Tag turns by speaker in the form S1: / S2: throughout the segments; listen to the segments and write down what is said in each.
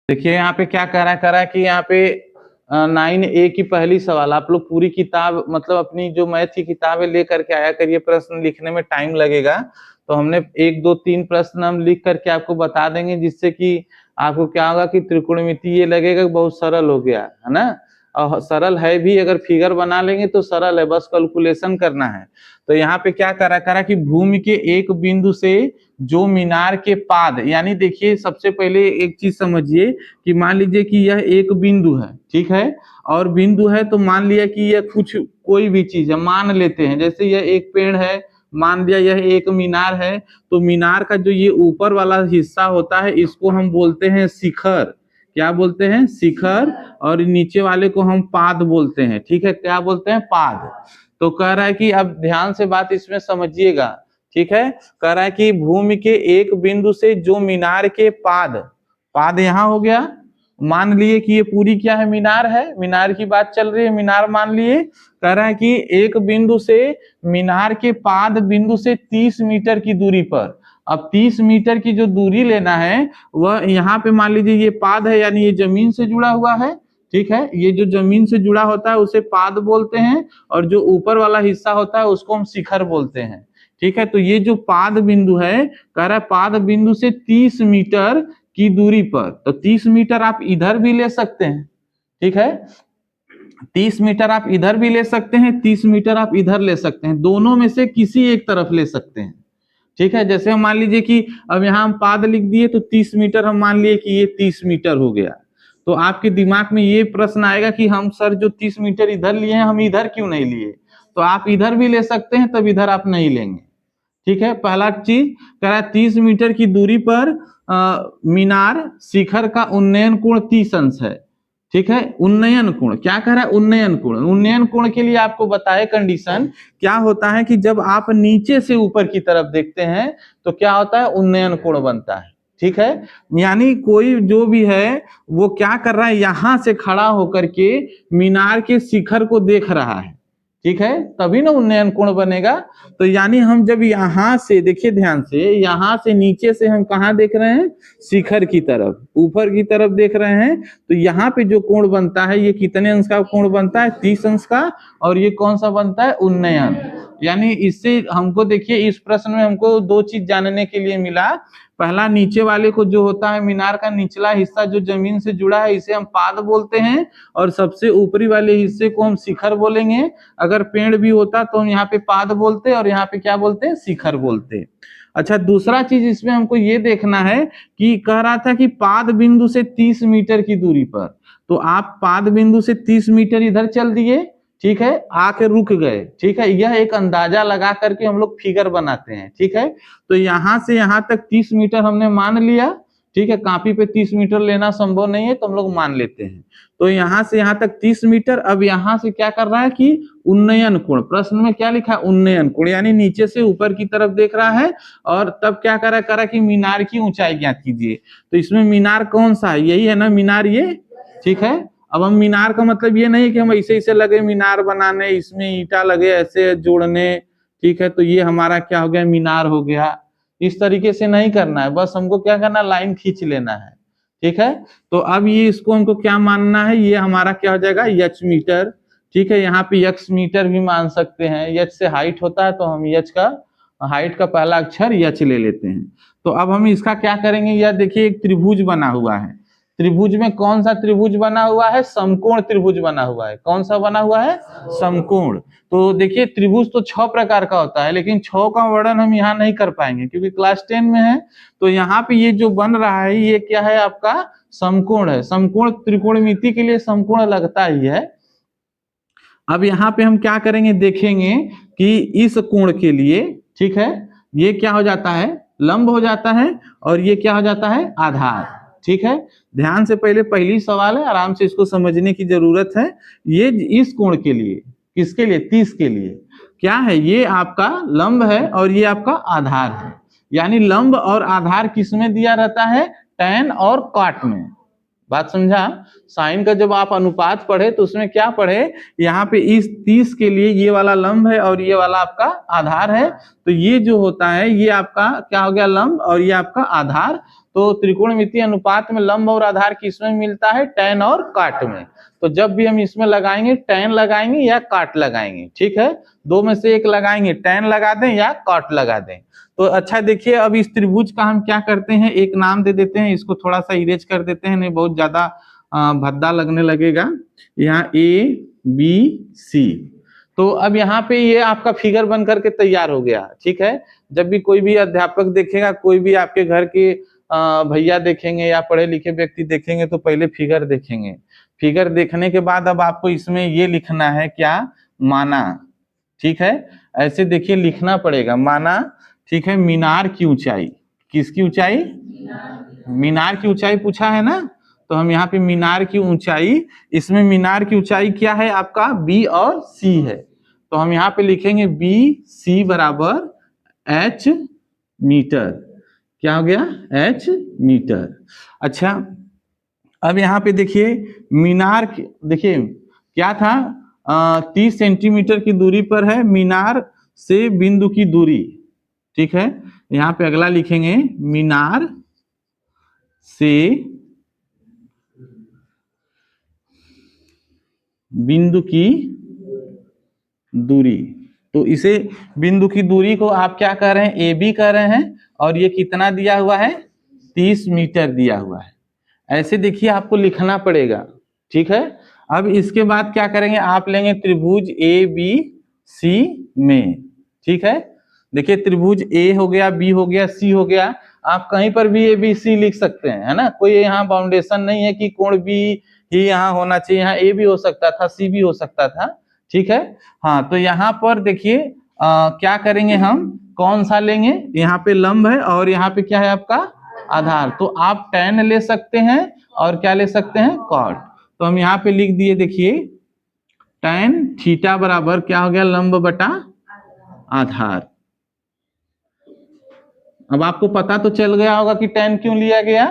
S1: देखिए यहाँ पे क्या कह रहा है कि यहाँ पे 9A की पहली सवाल। आप लोग पूरी किताब मतलब अपनी जो मैथ की किताबें लेकर के आया करिए, प्रश्न लिखने में टाइम लगेगा तो हमने 1 2 3 प्रश्न हम लिख करके आपको बता देंगे, जिससे कि आपको क्या होगा कि त्रिकोणमिति ये लगेगा कि बहुत सरल हो गया है ना। और सरल है भी, अगर फिगर बना लेंगे तो सरल है, बस कैलकुलेशन करना है। तो यहाँ पे क्या करा कि भूमि के एक बिंदु से जो मीनार के पाद, यानी देखिए सबसे पहले एक चीज समझिए कि मान लीजिए कि यह एक बिंदु है, ठीक है, और बिंदु है तो मान लिया कि यह कुछ कोई भी चीज है, मान लेते हैं जैसे यह एक पेड़ है, मान लिया यह एक मीनार है, तो मीनार का जो ये ऊपर वाला हिस्सा होता है इसको हम बोलते हैं शिखर। क्या बोलते हैं? शिखर। और नीचे वाले को हम पाद बोलते हैं, ठीक है, क्या बोलते हैं? पाद। तो कह रहा है कि अब ध्यान से बात इसमें समझिएगा, ठीक है। कह रहा है कि भूमि के एक बिंदु से जो मीनार के पाद, पाद यहां हो गया, मान लिए कि ये पूरी क्या है? मीनार है, मीनार की बात चल रही है, मीनार मान लिए। कह रहा है कि एक बिंदु से मीनार के पाद बिंदु से 30 मीटर की दूरी पर, अब 30 मीटर की जो दूरी लेना है वह यहाँ पे मान लीजिए ये पाद है, यानी ये जमीन से जुड़ा हुआ है, ठीक है, ये जो जमीन से जुड़ा होता है उसे पाद बोलते हैं, और जो ऊपर वाला हिस्सा होता है उसको हम शिखर बोलते हैं, ठीक है। तो ये जो पाद बिंदु है, कह रहा है पाद बिंदु से 30 मीटर की दूरी पर, तो 30 मीटर आप इधर भी ले सकते हैं, ठीक है, 30 मीटर आप इधर भी ले सकते हैं, 30 मीटर आप इधर ले सकते हैं, दोनों में से किसी एक तरफ ले सकते हैं, ठीक है। जैसे हम मान लीजिए कि अब यहाँ हम पाद लिख दिए तो 30 मीटर हम मान लिए कि ये 30 मीटर हो गया, तो आपके दिमाग में ये प्रश्न आएगा कि हम सर जो 30 मीटर इधर लिए हैं हम इधर क्यों नहीं लिए? तो आप इधर भी ले सकते हैं, तब इधर आप नहीं लेंगे, ठीक है। पहला चीज कह रहा है 30 मीटर की दूरी पर मीनार शिखर का उन्नयन कोण 30 अंश है, ठीक है। उन्नयन कोण क्या कह रहा है? उन्नयन कोण। उन्नयन कोण के लिए आपको बताए कंडीशन क्या होता है कि जब आप नीचे से ऊपर की तरफ देखते हैं तो क्या होता है? उन्नयन कोण बनता है, ठीक है। यानी कोई जो भी है वो क्या कर रहा है? यहां से खड़ा होकर के मीनार के शिखर को देख रहा है, ठीक है, तभी ना उन्नयन कोण बनेगा। तो यानी हम जब यहां से, देखिए ध्यान से, यहां से नीचे से हम कहां देख रहे हैं? शिखर की तरफ, ऊपर की तरफ देख रहे हैं, तो यहाँ पे जो कोण बनता है ये कितने अंश का कोण बनता है? 30 अंश का। और ये कौन सा बनता है? उन्नयन। यानी इससे हमको देखिए इस प्रश्न में हमको दो चीज जानने के लिए मिला। पहला, नीचे वाले को जो होता है मीनार का निचला हिस्सा जो जमीन से जुड़ा है इसे हम पाद बोलते हैं, और सबसे ऊपरी वाले हिस्से को हम शिखर बोलेंगे। अगर पेड़ भी होता तो हम यहाँ पे पाद बोलते और यहाँ पे क्या बोलते हैं? शिखर बोलते। अच्छा, दूसरा चीज इसमें हमको ये देखना है कि कह रहा था कि पाद बिंदु से 30 मीटर की दूरी पर, तो आप पाद बिंदु से 30 मीटर इधर चल दिए, ठीक है, आके रुक गए, ठीक है। यह एक अंदाजा लगा करके हम लोग फिगर बनाते हैं, ठीक है। तो यहां से यहां तक 30 मीटर हमने मान लिया, ठीक है, कॉपी पे 30 मीटर लेना संभव नहीं है तो हम लोग मान लेते हैं। तो यहां से यहां तक 30 मीटर। अब यहां से क्या कर रहा है कि उन्नयन कोण, प्रश्न में क्या लिखा है? उन्नयन कोण, यानी नीचे से ऊपर की तरफ देख रहा है, और तब क्या करा कि मीनार की ऊंचाई ज्ञात कीजिए। तो इसमें मीनार कौन सा है? यही है ना मीनार, ये, ठीक है। अब हम मीनार का मतलब ये नहीं कि हम ऐसे ऐसे लगे मीनार बनाने, इसमें ईंटा लगे ऐसे जोड़ने, ठीक है, तो ये हमारा क्या हो गया? मीनार हो गया। इस तरीके से नहीं करना है, बस हमको क्या करना है? लाइन खींच लेना है, ठीक है। तो अब ये इसको हमको क्या मानना है? ये हमारा क्या हो जाएगा? यच मीटर, ठीक है। यहाँ पे यक्स मीटर भी मान सकते हैं, यच से हाइट होता है तो हम यच का, हाइट का पहला अक्षर यच ले लेते हैं। तो अब हम इसका क्या करेंगे? यह देखिए एक त्रिभुज बना हुआ है, त्रिभुज में कौन सा त्रिभुज बना हुआ है? समकोण त्रिभुज बना हुआ है। कौन सा बना हुआ है? समकोण। तो देखिए त्रिभुज तो 6 प्रकार का होता है, लेकिन 6 का वर्णन हम यहाँ नहीं कर पाएंगे क्योंकि क्लास 10 में है। तो यहाँ पे ये जो बन रहा है ये क्या है? आपका समकोण है। समकोण त्रिकोणमिति के लिए समकोण लगता ही है। अब यहाँ पे हम क्या करेंगे? देखेंगे कि इस कोण के लिए, ठीक है, ये क्या हो जाता है? लंब हो जाता है, और ये क्या हो जाता है? आधार, ठीक है। ध्यान से, पहले पहली सवाल है, आराम से इसको समझने की जरूरत है। ये इस कोण के लिए, किसके लिए? 30 के लिए क्या है? ये आपका लंब है और ये आपका आधार है। यानी लंब और आधार किसमें दिया रहता है? टैन और कॉट में। बात समझा? साइन का जब आप अनुपात पढ़े तो उसमें क्या पढ़े? यहाँ पे इस 30 के लिए ये वाला लंब है और ये वाला आपका आधार है। तो ये जो होता है ये आपका क्या हो गया? लंब, और ये आपका आधार। तो त्रिकोणमितीय अनुपात में लंब और आधार किसमें मिलता है? tan और काट में। तो जब भी हम इसमें लगाएंगे tan लगाएंगे या काट लगाएंगे, ठीक है, दो में से एक लगाएंगे, tan लगा दें या काट लगा दें। तो अच्छा देखिए, अब इस त्रिभुज का हम क्या करते हैं, एक नाम दे देते हैं, इसको थोड़ा सा इरेज कर देते हैं, नहीं बहुत ज्यादा भद्दा लगने लगेगा। यहाँ ABC, तो अब यहाँ पे ये आपका फिगर बन करके तैयार हो गया, ठीक है। जब भी कोई भी अध्यापक देखेगा, कोई भी आपके घर के भैया देखेंगे या पढ़े लिखे व्यक्ति देखेंगे तो पहले फिगर देखेंगे। फिगर देखने के बाद अब आपको इसमें ये लिखना है क्या? माना, ठीक है। ऐसे देखिए लिखना पड़ेगा, माना, ठीक है। मीनार की ऊंचाई, किसकी ऊंचाई? मीनार की ऊंचाई पूछा है ना, तो हम यहाँ पे मीनार की ऊंचाई, इसमें मीनार की ऊंचाई क्या है आपका? B और C है, तो हम यहाँ पे लिखेंगे BC बराबर H मीटर। क्या हो गया? H metre. अच्छा, अब यहाँ पे देखिए मीनार, देखिए क्या था, 30 सेंटीमीटर की दूरी पर है मीनार से बिंदु की दूरी, ठीक है। यहाँ पे अगला लिखेंगे मीनार से बिंदु की दूरी, तो इसे बिंदु की दूरी को आप क्या कर रहे हैं? AB कर रहे हैं, और ये कितना दिया हुआ है? 30 मीटर दिया हुआ है। ऐसे देखिए आपको लिखना पड़ेगा, ठीक है। अब इसके बाद क्या करेंगे, आप लेंगे त्रिभुज ABC में, ठीक है। देखिए त्रिभुज A हो गया, B हो गया, C हो गया, आप कहीं पर भी ABC लिख सकते हैं, है ना, कोई यहाँ बाउंडेशन नहीं है कि कोण B ही यहाँ होना चाहिए, यहाँ A भी हो सकता था, C भी हो सकता था, ठीक है। हाँ, तो यहाँ पर देखिए क्या करेंगे हम, कौन सा लेंगे, यहाँ पे लंब है और यहाँ पे क्या है आपका? आधार, तो आप tan ले सकते हैं और क्या ले सकते हैं? cot। तो हम यहाँ पे लिख दिए, देखिए tan थीटा बराबर क्या हो गया? लंब बटा आधार। अब आपको पता तो चल गया होगा कि tan क्यों लिया गया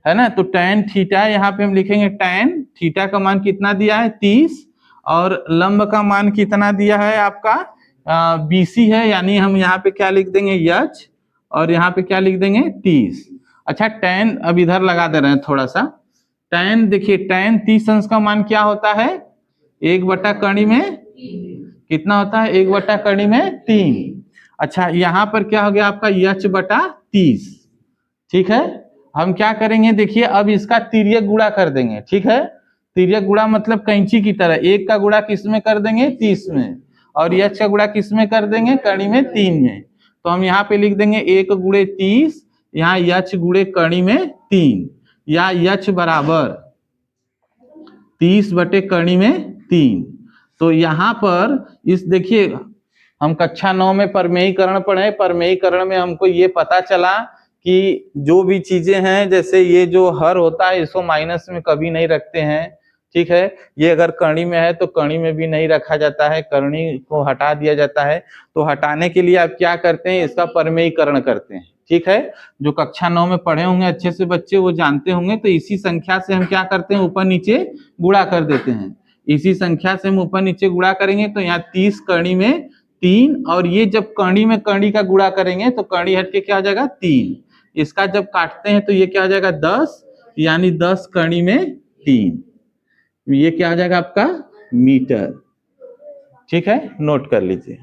S1: है ना, तो tan थीटा यहाँ पे हम लिखेंगे, tan थीटा का मान कितना दिया है? 30, और लंब का मान कितना दिया है आपका? BC है, यानी हम यहाँ पे क्या लिख देंगे? H, और यहाँ पे क्या लिख देंगे? 30। अच्छा, tan अब इधर लगा दे रहे हैं थोड़ा सा, tan देखिए tan 30 अंश का मान क्या होता है? 1/कर्ण में कितना होता है? 1/कर्ण में 3। अच्छा, यहाँ पर क्या हो गया आपका? H/30, ठीक है। हम क्या करेंगे, देखिए अब इसका तिर्यक गुणा कर देंगे, ठीक है। तिर्यक गुणा मतलब कैंची की तरह, 1 का गुणा किस में कर देंगे? 30 में, और H का गुणा किस में कर देंगे? कर्ण में 3 में। तो हम यहाँ पे लिख देंगे 1 गुणे 30, यहाँ H गुणे कर्ण में 3, या H बराबर 30/कर्ण में 3। तो यहाँ पर इस देखिए, हम कक्षा 9 में परमेयीकरण पढ़े, परमेयीकरण में हमको ये पता चला कि जो भी चीजें हैं, जैसे ये जो हर होता है इसको माइनस में कभी नहीं रखते हैं, ठीक है। ये अगर कर्णी में है तो कर्णी में भी नहीं रखा जाता है, कर्णी को हटा दिया जाता है। तो हटाने के लिए आप क्या करते हैं? इसका परमेयीकरण करते हैं, ठीक है। जो कक्षा 9 में पढ़े होंगे अच्छे से बच्चे, वो जानते होंगे। तो इसी संख्या से हम क्या करते हैं? ऊपर नीचे गुणा कर देते हैं। इसी संख्या से हम ऊपर नीचे गुणा करेंगे, तो यहाँ 30 कर्णी में 3, और ये जब कर्णी में कर्णी का गुणा करेंगे तो कर्णी हट के क्या हो जाएगा? 3। इसका जब काटते हैं तो ये क्या हो जाएगा? 10, यानी 10 कर्णी में 3, ये क्या हो जाएगा आपका? मीटर, ठीक है। नोट कर लीजिए।